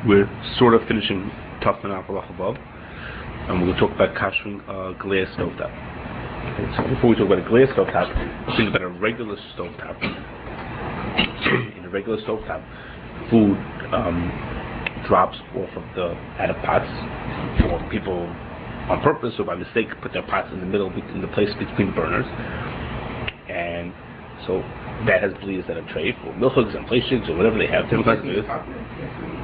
we're sort of finishing Tough and Halacha above, and we're going to talk about Kashering glass stovetop. Okay, so before we talk about a glass stovetop, think about a regular stovetop. In a regular stovetop, food drops off of out of pots, or people on purpose or by mistake put their pots in the middle, in the place between the burners, and so that has bleeds that are tray for milchigs and plastics or whatever they have.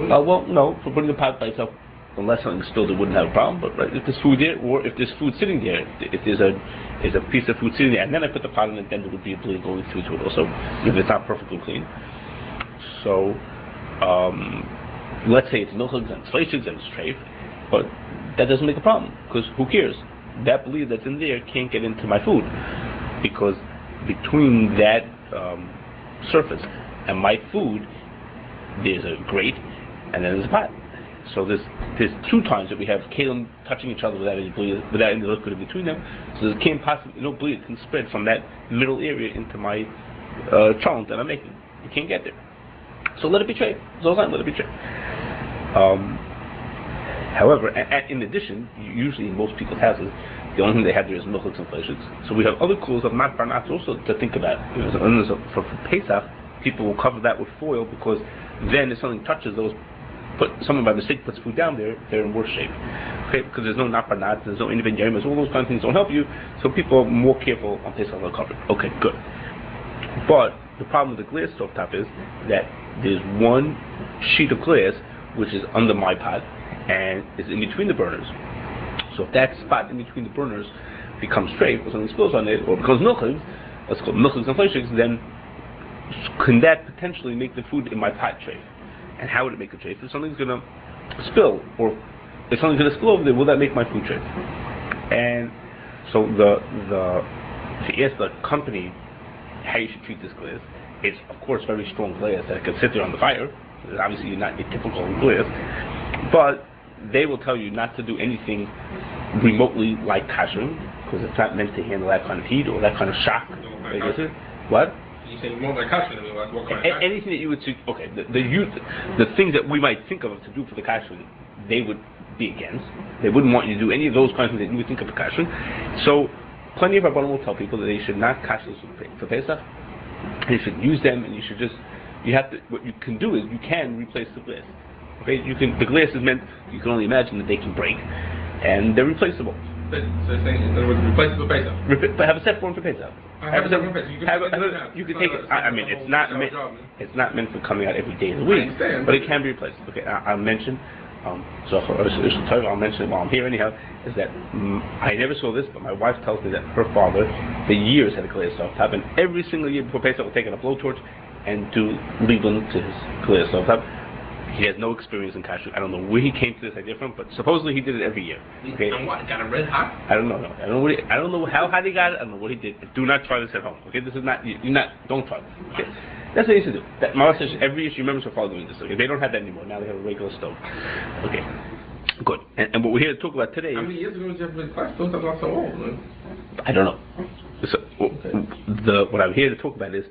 Well, no, for putting the pot by itself, unless something's spilled, it wouldn't have a problem. But right, if there's food there, or if there's food sitting there, if there's a piece of food sitting there, and then I put the pot in it, then there would be a bleed going through to it also, if it's not perfectly clean. So, let's say it's milchigs and plastics and it's tray, but that doesn't make a problem, because who cares? That bleed that's in there can't get into my food, because between that surface and my food, there's a grate, and then there's a pot. So there's two times that we have kalim touching each other without any bleed, without any liquid in between them. So there can't possibly, no bleed can spread from that middle area into my cholent that I'm making. You can't get there. So let it be trade. So let it be trade. However, in addition, usually in most people's houses, the only thing they have there is milchigs and plastics. So we have other cools of not barnats also to think about. For Pesach, people will cover that with foil, because then if something touches those, someone by mistake puts food down there, they're in worse shape. Okay, because there's no naparnat, there's no inven yemas, all those kind of things don't help you. So people are more careful on Pesach on covered. Okay, good. But the problem with the glass stovetop is that there's one sheet of glass which is under my pot and is in between the burners. So if that spot in between the burners becomes straight, or something spills on it, or becomes milchigs, let's call it milchigs and plastics, then can that potentially make the food in my pot tray? And how would it make a tray? If something's going to spill, or if something's going to spill over there, will that make my food tray? And so if you ask the company how you should treat this glass, it's of course very strong glass that can sit there on the fire. Obviously not your typical glass, but they will tell you not to do anything remotely like Kashering, because it's not meant to handle that kind of heat or that kind of shock. What? You say more like Kashering, like what kind of anything that you would see, okay, the things that we might think of to do for the Kashering, they would be against. They wouldn't want you to do any of those kinds of things that you would think of for Kashering. So plenty of Rabbanim will tell people that they should not Kashrus for Pesach, and you should use them, and what you can do is you can replace the glass. Okay, the glass is meant, you can only imagine that they can break, and they're replaceable. So you're saying, in other words, replace it for Pesach? But have a set form for Pesach. You can take it. I mean, it's not meant for coming out every day of the week, but it can be replaced. Okay, I'll mention. I'll mention it while I'm here anyhow. Is that I never saw this, but my wife tells me that her father, for years, had a glass stovetop, and every single year before Pesach, will take out a blowtorch and do Liebland to his glass stovetop. He has no experience in Kashrus. I don't know where he came to this idea from, but supposedly he did it every year. Okay. And what? Got a red hot? I don't know. I don't know how hot he got it. I don't know what he did. Do not try this at home. Okay. This is not. Don't try this. Okay. That's what he used to do. My wife says every year she remembers her father doing this. Okay. They don't have that anymore. Now they have a regular stove. Okay. Good. And what we're here to talk about today. How many years ago was your class? Those are not so old. Man. I don't know. So what I'm here to talk about is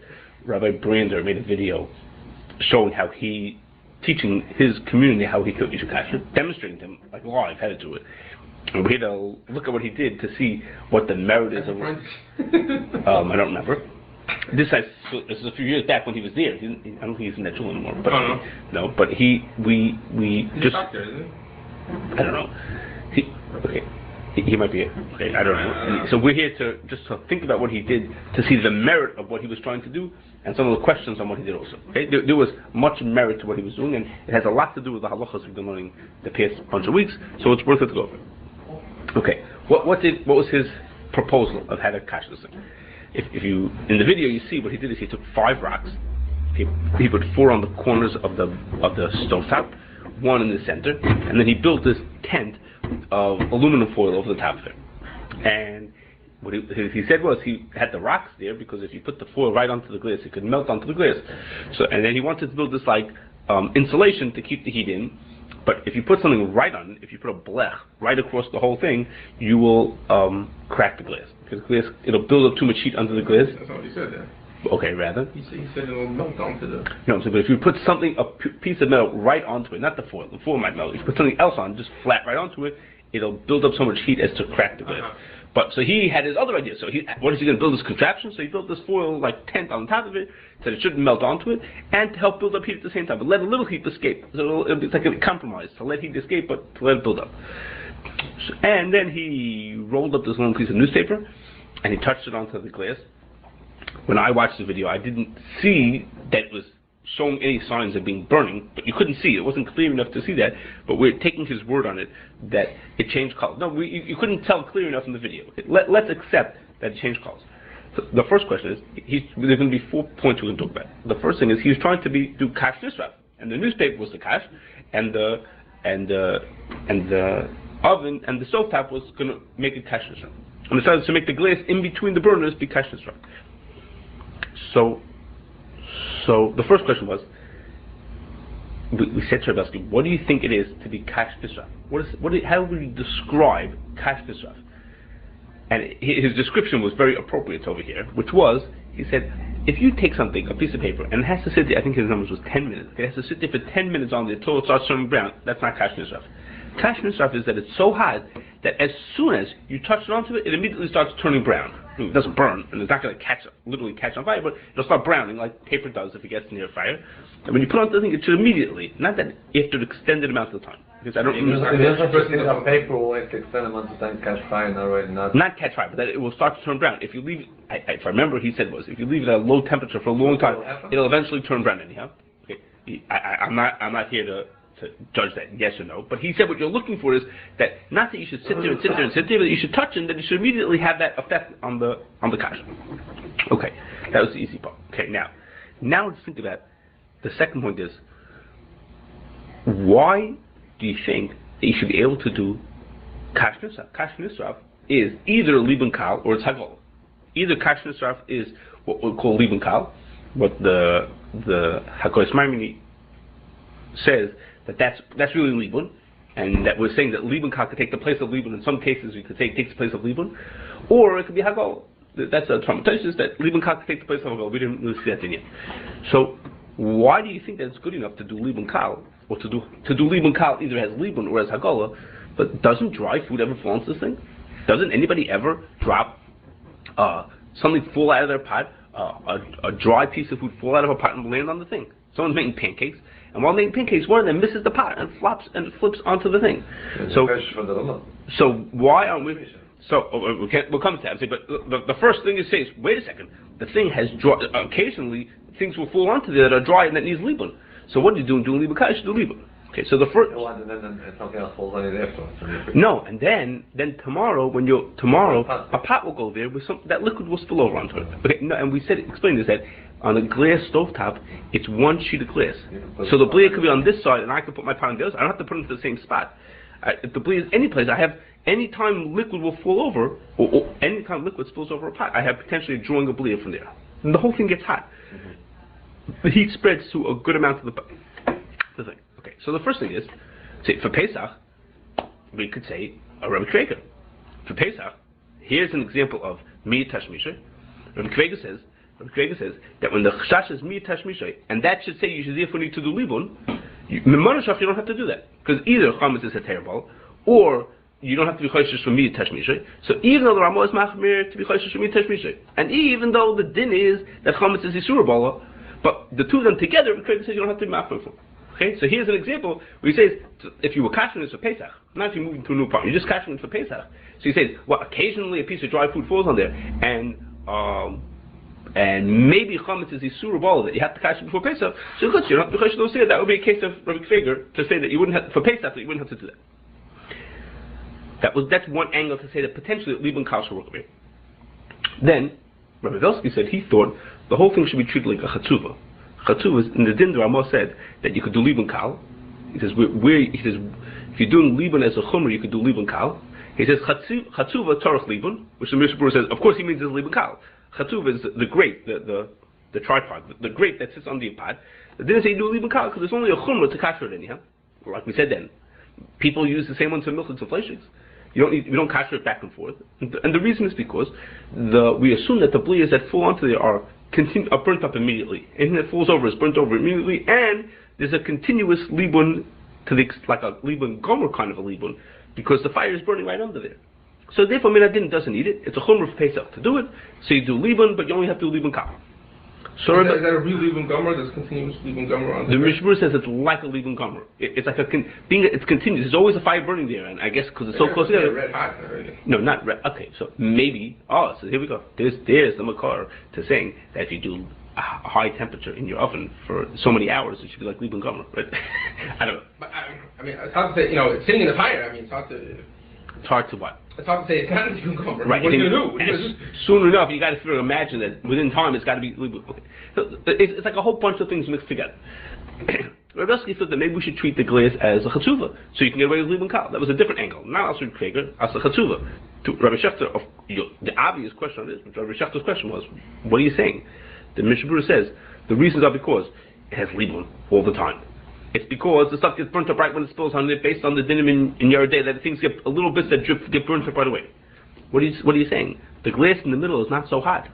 Rabbi Brander made a video showing how teaching his community how he could use a kashrus, demonstrating to them like live how to do it. And we're here to look at what he did to see what the merit is of it. I don't remember. This is a few years back when he was there. I don't think he's in that shul anymore. But no, but we just. Doctor, isn't it? I don't know. He might be it. Okay, I don't know. So we're here to think about what he did, to see the merit of what he was trying to do, and some of the questions on what he did also. Okay, there was much merit to what he was doing, and it has a lot to do with the halachas we've been learning the past bunch of weeks. So it's worth it to go over. Okay, what was his proposal of how to catch this thing? If you in the video you see what he did is he took 5 rocks, he put 4 on the corners of the stovetop, 1 in the center, and then he built this tent of aluminum foil over the top of it. And what he said was he had the rocks there because if you put the foil right onto the glass, it could melt onto the glass. So, and then he wanted to build this like insulation to keep the heat in. But if you put something right on it, if you put a blech right across the whole thing, you will crack the glass. Because glass, it'll build up too much heat under the glass. That's what he said there. Okay, rather. He said it will melt onto the... No, so but if you put something, piece of metal right onto it, not the foil might melt. If you put something else on, just flat right onto it, it'll build up so much heat as to crack the glass. But so he had his other idea. So what is he going to build this contraption? So he built this foil like tent on top of it, so it shouldn't melt onto it, and to help build up heat at the same time, but let a little heat escape. So it's like a compromise to let heat escape, but to let it build up. And then he rolled up this long piece of newspaper, and he touched it onto the glass. When I watched the video, I didn't see that it was showing any signs of being burning, but you couldn't see it. It wasn't clear enough to see that, but we're taking his word on it that it changed colors. No, you couldn't tell clear enough in the video. Okay, let's accept that it changed colors. So the first question is, there's going to be 4 points we're going to talk about. The first thing is he was trying to do Kashrus, and the newspaper was the kash, and the oven and the stovetop was going to make it Kashrus. And decided to make the glass in between the burners be Kashrus. So the first question was, we said to Rabelsky, what do you think it is to be Kashrus? How would you describe Kashrus? And his description was very appropriate over here, which was, he said, if you take something, a piece of paper, and it has to sit there, I think his numbers was 10 minutes, it has to sit there for 10 minutes on there until it starts turning brown, that's not Kashrus. Kashrus is that it's so hot that as soon as you touch it onto it, it immediately starts turning brown. I mean, it doesn't burn, and it's not going to literally catch on fire, but it'll start browning like paper does if it gets near fire. And when you put on the thing, it should immediately, not that after an extended amount of time. Because I don't a paper will like extend amount of time catch fire, not catch fire, but that it will start to turn brown. If you leave it, if I remember, he said if you leave it at a low temperature for a long time, it'll eventually turn brown anyhow. Okay. I'm not here to judge that yes or no, but he said what you're looking for is that not that you should sit there and sit there and sit there, but you should touch it, and that you should immediately have that effect on the kash. Okay, that was the easy part. Okay, now let's think about the second point is, why do you think that you should be able to do Kashrus? Kashrus is either Liban Kal or it's Hagol. Either Kashrus is what we call Liban Kal, what the Hakodesh Maimoni says that's really Liban, and that we're saying that Liban Kal could take the place of Liban. In some cases, we could say it takes the place of Liban, or it could be Hagol. That's a traumatization that Liban Kal could take the place of Hagol. We didn't really see that in yet. So why do you think that it's good enough to do Liban Kal, or to do Liban Kal either as Liban or as Hagolah? But doesn't dry food ever fall into this thing? Doesn't anybody ever drop something fall out of their pot, a dry piece of food fall out of a pot and land on the thing? Someone's making pancakes, and while making pancakes, one of them misses the pot and flops and flips onto the thing. So why aren't we? So we'll come to that. But the first thing you say is, wait a second. The thing has dry. Occasionally, things will fall onto there that are dry and that needs Liban. So what are you doing? Doing Liban? You should do Liban. Okay. So the first. And then something else falls on it afterwards. No, and then tomorrow a pot will go there with that liquid will spill over onto it. Okay. No, and we explained this that. On a glass stovetop, it's one sheet of glass. So the bleed could be on this side, and I could put my pot on the other side. I don't have to put it into the same spot. If the bleed is any place, any time liquid will fall over, or any time liquid spills over a pot, I have potentially drawing a bleed from there. And the whole thing gets hot. The heat spreads to a good amount of the thing. Okay, so the first thing is, say, for Pesach, we could say a Rebbe Kreger. For Pesach, here's an example of Mi Tashmisha. Rebbe Kreger says that when the chash is mi tashmishay, and that should say you should therefore need to do libun, you don't have to do that, because either chametz is a terrible, or you don't have to be choishes from mi tashmishay. So even though the Rama is machmir to be choishes from mi tashmishay, and even though the din is that chametz is isur bala, but the two of them together, because you don't have to be machmir from. Okay, so here's an example where he says, if you were kashering this for Pesach, not if you move into a new part, you're just kashering it for Pesach. So he says, well, occasionally a piece of dry food falls on there, and maybe chametz is isur bala that you have to kasher before Pesach. So good, you don't have to say that would be a case of Rabbi Kreger to say that you wouldn't have for Pesach that you wouldn't have to do that. That's one angle to say that potentially Liban Kal should work over here. Then Rabbi Velsky said he thought the whole thing should be treated like a chatzuva. Chatzuva in the din the Ramah said that you could do Liban Kal. He says if you're doing Liban as a chumra, you could do Liban Kal. He says chatzuva tarach Liban, which the Mishnah says of course he means is Liban Kal. Chatuv is the grate, the tripod, the grate that sits on the pot. It didn't say you do Liban Kal because there's only a chumrah to kasher it anyhow. Like we said then, people use the same ones for milchiks and fleishiks. We don't kasher it back and forth. And the reason is because we assume that the bliyas that fall onto there are are burnt up immediately. Anything that falls over is burnt over immediately, and there's a continuous libun like a libun gomer kind of a libun, because the fire is burning right under there. So therefore, Minadin doesn't need it. It's a chumrah for Pesach to do it. So you do libun, but you only have to do libun kal. So is that a real Liban Gomer? There's continuous Liban Gomer on the Mishmur says it's like a Liban Gomer. It's like it's continuous. There's always a fire burning there, and I guess because it's so close together. Red hot already. No, not red. Okay, so maybe. Oh, so here we go. There's the makar to saying that if you do a high temperature in your oven for so many hours, it should be like Liban Gomer, right? I don't know. But I mean, it's hard to say. It's sitting in the fire. I mean, it's hard to. It's hard to what? It's hard to say it's not a Liban Gomer. Right. What are you going to do? Soon enough, you got to imagine that within time it's got to be Liban. Okay. So it's like a whole bunch of things mixed together. Rabbi Yossi thought that maybe we should treat the glass as a chatzuva, so you can get away with Liban Kal. That was a different angle, not Asur Kreger, as a chatzuva. To Rabbi Shechter, the obvious question on this, which Rabbi Shechter's question was, what are you saying? The Mishnah says the reasons are because it has Liban all the time. It's because the stuff gets burnt up right when it spills on it, based on the dinim in your day, that things get a little bits that drip get burnt up right away. What are you saying? The glass in the middle is not so hot.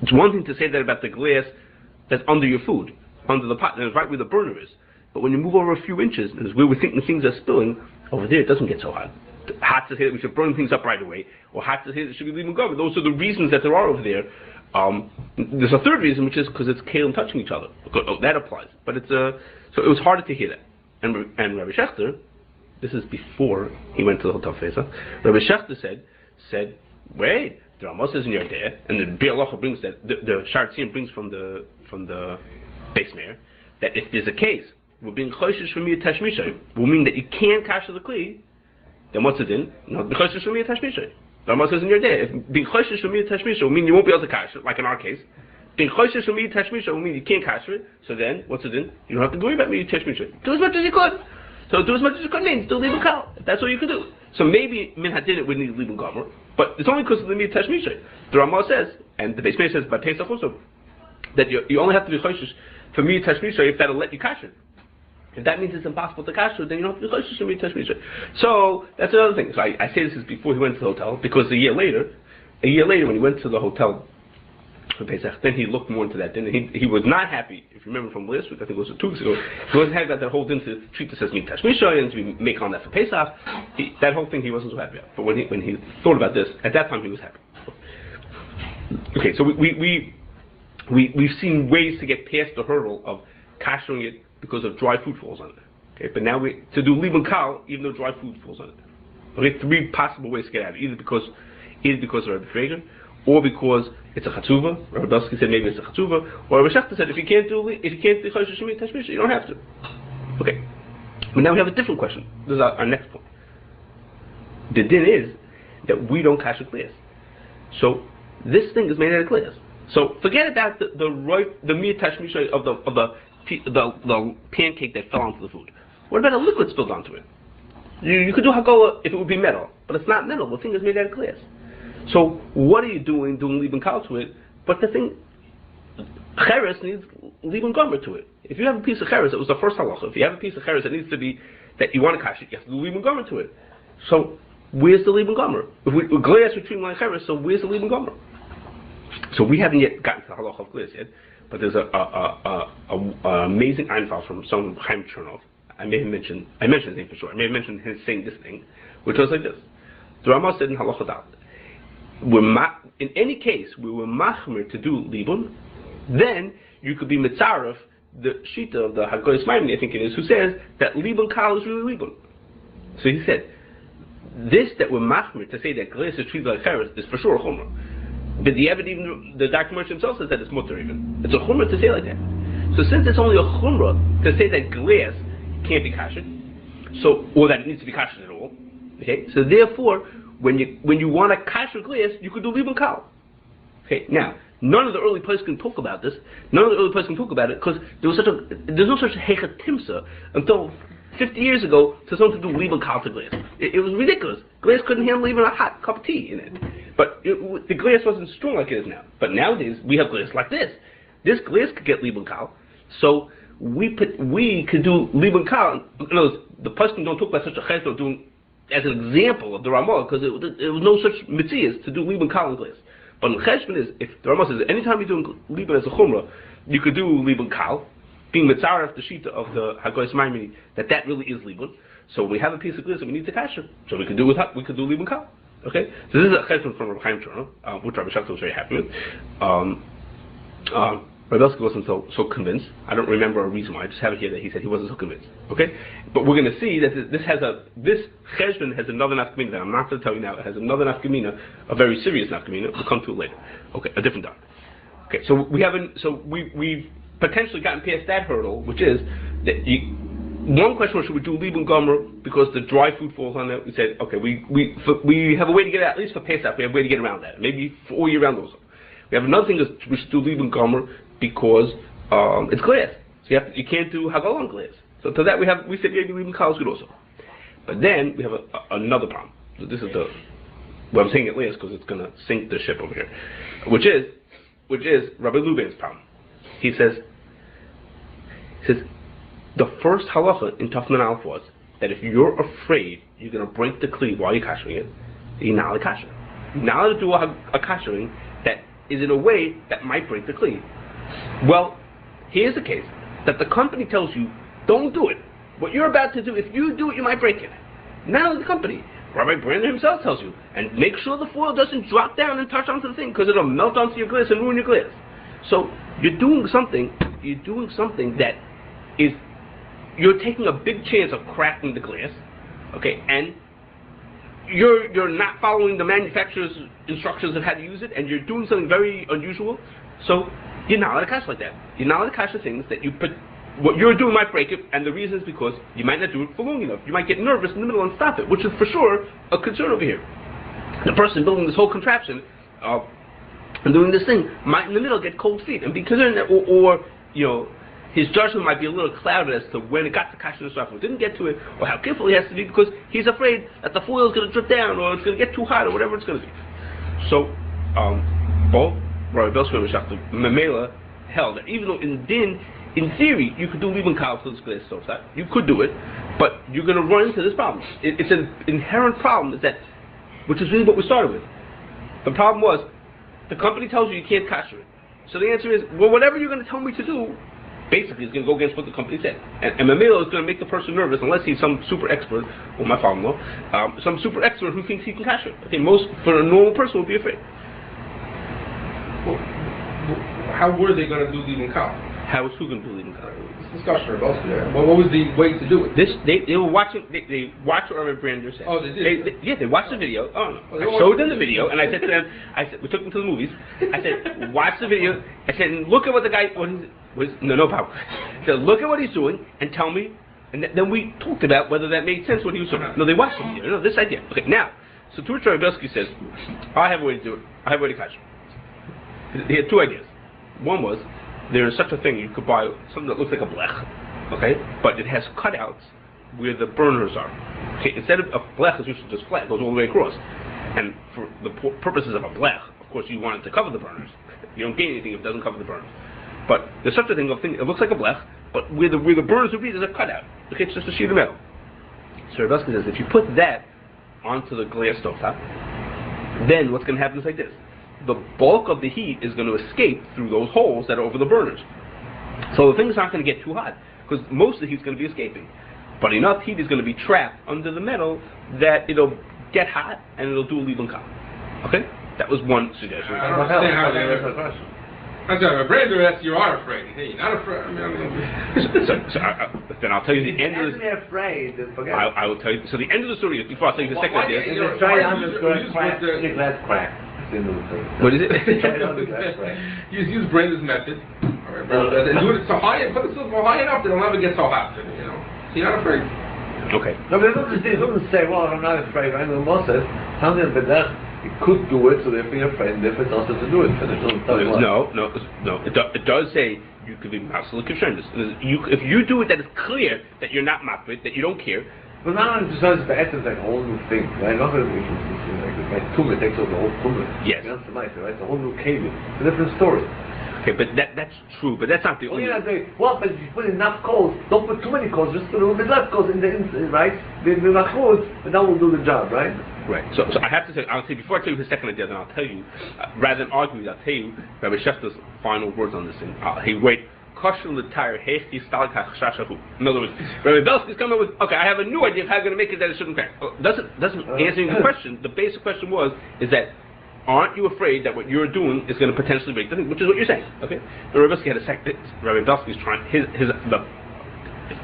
It's one thing to say that about the glass that's under your food, under the pot, and it's right where the burner is. But when you move over a few inches, and it's where we think the things are spilling, over there it doesn't get so hot. Hot to say that we should burn things up right away, or hot to say that it should be leaving go. Those are the reasons that there are over there. There's a third reason, which is because it's kalim touching each other. Oh, that applies. But so it was harder to hear that. And Rabbi Shechter, this is before he went to the Hotel Feza, Rabbi Shechter said, wait, the Rama says in your day, and the Bialacha brings that, the Shartzim brings from the base mayor, that if there's a case, we're being choishish from your tashmishay, will mean that you can't kasher the kli, then what's it in? No, be choishish from your tashmishay. The Rama says in your day, if being choishish from your tashmishay will mean you won't be able to kasher, like in our case. Being choishish from your tashmishay will mean you can't kasher it, so then, what's it in? You don't have to worry about your tashmishay. Do as much as you could. So do as much as you could means do leave a cow. That's all you could do. So maybe min hadin would need leave a gomer, but it's only because of the need tashmishay. The Rama says, and the base mayor says by Pesach also, that you only have to be choishish for me tashmishay if that'll let you kasher. If that means it's impossible to kasher, then you don't have to be choishish for me tashmishay. So that's another thing. So I say this is before he went to the hotel, because a year later when he went to the hotel for Pesach, then he looked more into that. Then he was not happy. If you remember from last week, I think it was 2 weeks ago, he wasn't happy about that whole thing to treat this as meat tashmisha and to make on that for Pesach. That whole thing he wasn't so happy about. But when he thought about this, at that time he was happy. Okay, so we've seen ways to get past the hurdle of kashering it because of dry food falls on it. Okay, but now to do liban kal even though dry food falls on it. Okay, 3 possible ways to get out of it. Either because of Rabbi Frager, or because it's a chatzuva. Rabbi Dusky said maybe it's a chatzuva, or Rabbi Shechter said if you can't do chodesh shemini tashmisha, you don't have to. Okay, but now we have a different question. This is our next point. The din is that we don't kasher glass, so this thing is made out of glass. So forget about the meat tashmisha of the pancake that fell onto the food. What about a liquid spilled onto it? You could do hagola if it would be metal, but it's not metal. The thing is made out of glass. So what are you doing liban kal to it? But the thing, cheres needs liban gomer to it. If you have a piece of cheres, it was the first halacha. If you have a piece of cheres that needs to be, that you want to kasher, you have to do liban gomer to it. So where's the liban gomer? If with glass we're treating like cheres, so where's the liban gomer? So we haven't yet gotten to the halacha of glass yet, but there's a amazing einfall from some Chaim Chernov. I mentioned his name for sure. I may have mentioned him saying this thing, which was like this. The Rama said in halacha dal, in any case we were machmer to do libun, then you could be mitzaref the shita of the Hagoyis Maimoni, I think it is, who says that libun kal is really libun. So he said, this that we're machmer to say that glass is treated like cheres is for sure a chumrah. But even the Dr. Mersh himself says that it's mutter even. It's a chumrah to say like that. So since it's only a chumrah to say that glass can't be kashered, so or that it needs to be kashered at all, okay? So therefore, when you want to kasher glass, you could do liban kal. Okay. Now, none of the early places can talk about this. None of the early places can talk about it because there's no such hechatimsa until 50 years ago to someone to do liban kal to glass. It was ridiculous. Glass couldn't handle even a hot cup of tea in it. But the glass wasn't strong like it is now. But nowadays we have glass like this. This glass could get liban kal. So we could do liban kal. In other words, the person don't talk about such a chesed doing as an example of the Ramah because it was no such mitzias to do liban kal in glass. But in Cheshbon is, if the Rambam says, anytime you're doing Liban as a Chumrah, you could do Liban Kal, being Mitzaref the Shita of the Hagoyes Maimini, that really is Liban. So when we have a piece of glass, we need to kasher. So we could do Liban Kal. Okay? So this is a Cheshbon from Rabbi Chaim Turner, which Rabbi Shachar was very happy with. Rabbi Belsky wasn't so convinced. I don't remember a reason why. I just have it here that he said he wasn't so convinced. Okay, but we're going to see that this cheshbon has another nafkamina that I'm not going to tell you now. It has another nafkamina, a very serious nafkamina. We'll come to it later. Okay, a different dot. Okay, so we've potentially gotten past that hurdle, which is that one question was, should we do liban gomer because the dry food falls on it? We said, okay, we have a way to get it, at least for Pesach, we have a way to get around that. Maybe for all year round also. We have another thing is we should do liban gomer because it's glass. So you can't do hagol on glass. So to that we said maybe liban kal is good also. But then we have another problem. So this is I'm saying it last because it's going to sink the ship over here, which is Rabbi Luban's problem. He says the first halacha in Tafman Aleph was that if you're afraid you're going to break the kli while you're kashering it, you're not allowed to kasher. You're not allowed to do a kashering that is in a way that might break the kli. Well, here's the case that the company tells you don't do it. What you're about to do, if you do it, you might break it. Not only the company, Rabbi Brander himself tells you, and make sure the foil doesn't drop down and touch onto the thing because it'll melt onto your glass and ruin your glass. So you're doing something that is, you're taking a big chance of cracking the glass, okay, and you're not following the manufacturer's instructions of how to use it, and you're doing something very unusual, so you're not allowed to cash like that. You're not allowed to cash the things that you put, what you're doing might break it, and the reason is because you might not do it for long enough. You might get nervous in the middle and stop it, which is for sure a concern over here. The person building this whole contraption and doing this thing might in the middle get cold feet and be concerned that, or his judgment might be a little clouded as to when it got to Kashrus or didn't get to it, or how careful he has to be because he's afraid that the foil is going to drip down or it's going to get too hot or whatever it's going to be. So, both Rabbi Belsky and Shachar Memela held that even though in theory, you could do liban kal for this glass stovetop. You could do it, but you're going to run into this problem. It's an inherent problem, which is really what we started with. The problem was, the company tells you can't kasher it. So the answer is, well, whatever you're going to tell me to do, basically is going to go against what the company said. And Mamela is going to make the person nervous unless he's some super expert, or my father-in-law, some super expert who thinks he can kasher it. Okay, for a normal person would be afraid. Well, how were they going to do liban kal? How was who going to do liban kal? This discussion about what was the way to do it? They were watching. They watched what Rabbi Brander said. Oh, they did. They watched the video. Oh no! I showed them the video, and I said to them, we took them to the movies. I said, watch the video. I said, look at what the guy. No problem. I said, look at what he's doing, and tell me. And then we talked about whether that made sense what he was doing. No, they watched the video. No, this idea. Okay, now, so to which Rabbi Belsky says, I have a way to do it. I have a way to catch it. He had two ideas. One was, there is such a thing, you could buy something that looks like a blech, okay, but it has cutouts where the burners are. Okay, instead of a blech is usually just flat, it goes all the way across. And for the purposes of a blech, of course you want it to cover the burners. You don't gain anything if it doesn't cover the burners. But there's such a thing, it looks like a blech, but where the burners would be, there's a cutout. Okay, it's just a sheet of metal. So Rabbi says, if you put that onto the glass stovetop, then what's going to happen is like this. The bulk of the heat is going to escape through those holes that are over the burners. So the thing's not going to get too hot, because most of the heat's going to be escaping. But enough heat is going to be trapped under the metal that it'll get hot and it'll do a liban kal. Okay? That was one suggestion. I don't understand how they answer the question. I'm sorry, Brander asks, you are afraid. Hey, you're not afraid. Then I'll tell you the end of the... Isn't afraid? Forget I will tell you... So the end of the story is, before I tell you the second idea... Try to understand glass crack. What is it? You use Brander's method. All right, and do it so high, put it so high enough that it'll never get so hot. So you're not afraid. Okay. No, but it doesn't say, well, I'm not afraid. I know Moses says, something but that you could do it, so therefore you're afraid, and therefore it's also to do it. So no. It does say you could be Masala Kashering. If you do it, that is clear that you're not makbid, that you don't care. But now it's just like a whole new thing. Right? Not like tumor takes over the whole tumor. Yes. Right? It's a whole new cave. It's a different story. Okay, but that's true, but that's not the only. But if you put enough coals, don't put too many coals, just put a little bit less coals in the inside, right? The machuz, and that will do the job, right? Right. So I have to say, I'll say before I tell you his second idea, then I'll tell you, rather than argue, I'll tell you Rabbi Shefter's final words on this thing. He wrote, in other words, Rabbi Belsky's coming up with, okay, I have a new idea of how I'm going to make it that it shouldn't crack. Doesn't answering the question. The basic question is that aren't you afraid that what you're doing is going to potentially break the thing, which is what you're saying, okay? But Rabbi Belsky had a second. Rabbi Belsky's trying if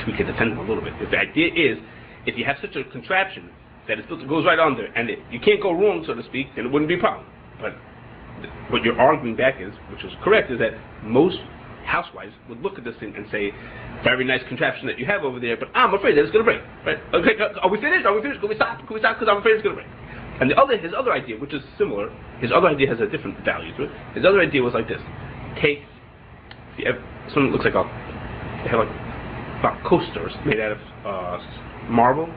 we can defend him a little bit. If the idea is, if you have such a contraption that it goes right on there, and you can't go wrong, so to speak, then it wouldn't be a problem. But what you're arguing back is, which is correct, is that most housewives would look at this thing and say, very nice contraption that you have over there, but I'm afraid that it's going to break. Right? Okay, are we finished? Can we stop? Because I'm afraid it's going to break. And his other idea, which is similar, his other idea has a different value to it. His other idea was like this: take, if you have something that looks like they have like coasters made out of marble.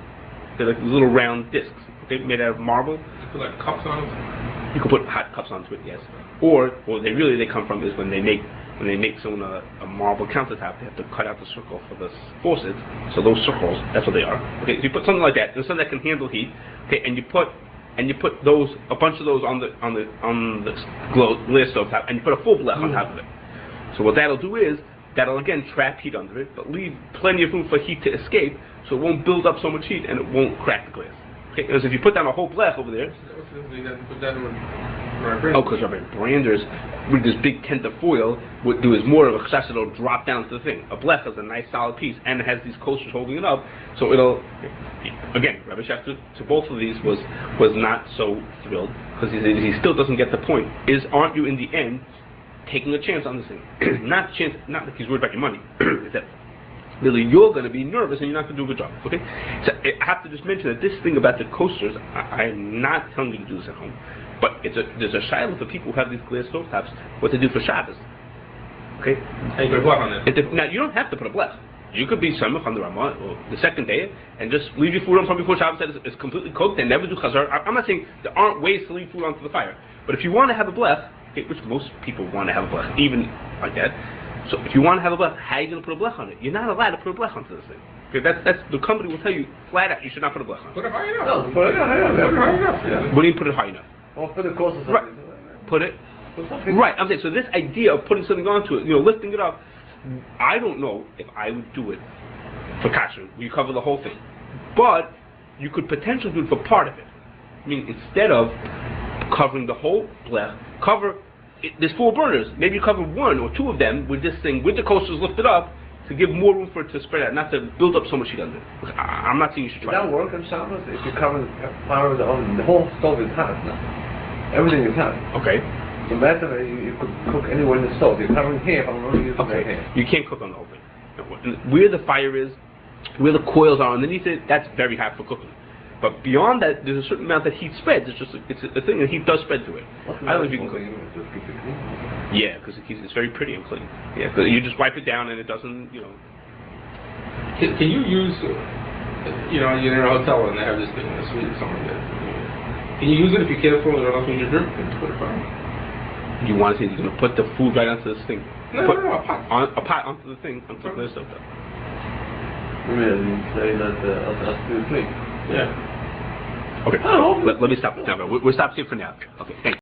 They're like little round discs, okay, made out of marble. You put like cups on it. You can put hot cups onto it, yes. Or they come from is when they make someone a marble countertop, they have to cut out the circle for the faucet. So those circles, that's what they are. Okay, so you put something like that, and something that can handle heat. Okay, and you put a bunch of those on the glass stove top, and you put a full blech on top of it. So what that'll do is that'll again trap heat under it, but leave plenty of room for heat to escape, so it won't build up so much heat and it won't crack the glass. Okay, because if you put down a whole blech over there. Because Rabbi Brander's with this big tent of foil would do is more of a chashash that'll drop down to the thing. A blech is a nice solid piece and it has these coasters holding it up, so it'll. Again, Rabbi Shefter to both of these was not so thrilled because he still doesn't get the point. Aren't you in the end taking a chance on this thing? Not that he's worried about your money. Is that really you're going to be nervous and you're not going to do a good job. Okay, so I have to just mention that this thing about the coasters, I'm not telling you to do this at home, but there's a shiloh for people who have these glass stove tops what to do for Shabbos. Okay, and you put a blech on it. Now you don't have to put a blech. You could be Samach on the Ramah or the second day and just leave your food on from before Shabbos that is completely cooked and never do chazar. I'm not saying there aren't ways to leave food onto the fire, but if you want to have a blech, okay, which most people want to have a blech, even like that. So if you want to have a blech, how are you going to put a blech on it? You're not allowed to put a blech onto this thing. Okay, that's the company will tell you flat out you should not put a blech on it. Put it high enough. No, put it high enough. Put it high enough. Yeah. What do you put it high enough? Or put the course of something. Right. Put it. Right. I'm saying so. This idea of putting something onto it, lifting it up, I don't know if I would do it for Kashering. You cover the whole thing, but you could potentially do it for part of it. I mean, instead of covering the whole blech, there's 4 burners. Maybe you cover 1 or 2 of them with this thing, with the coasters lifted up, to give more room for it to spread out, not to build up so much heat under it. I'm not saying you should try. Does that work on Shabbos? If you cover the fire of the oven, the whole stove is hot. No? Everything is hot. Okay. So matter you could cook anywhere in the stove. You're covering here, I'm only using right here. You can't cook on the oven. Where the fire is, where the coils are underneath it, that's very hot for cooking. But beyond that, there's a certain amount that heat spreads. It's a thing that heat does spread through it. I don't know if you can cook. Yeah, because it's very pretty and clean. Yeah, because you just wipe it down and it doesn't, Can you use, you're in a hotel and they have this thing in the suite or something like that. Can you use it if you can't afford it enough in your drink? Put it fine. You want to say you're going to put the food right onto this thing? No, a pot. A pot onto the thing, onto the stove. Really? Say that I'll do the thing. Yeah. Okay. Let me stop now. We'll stop here for now. Okay. Thanks.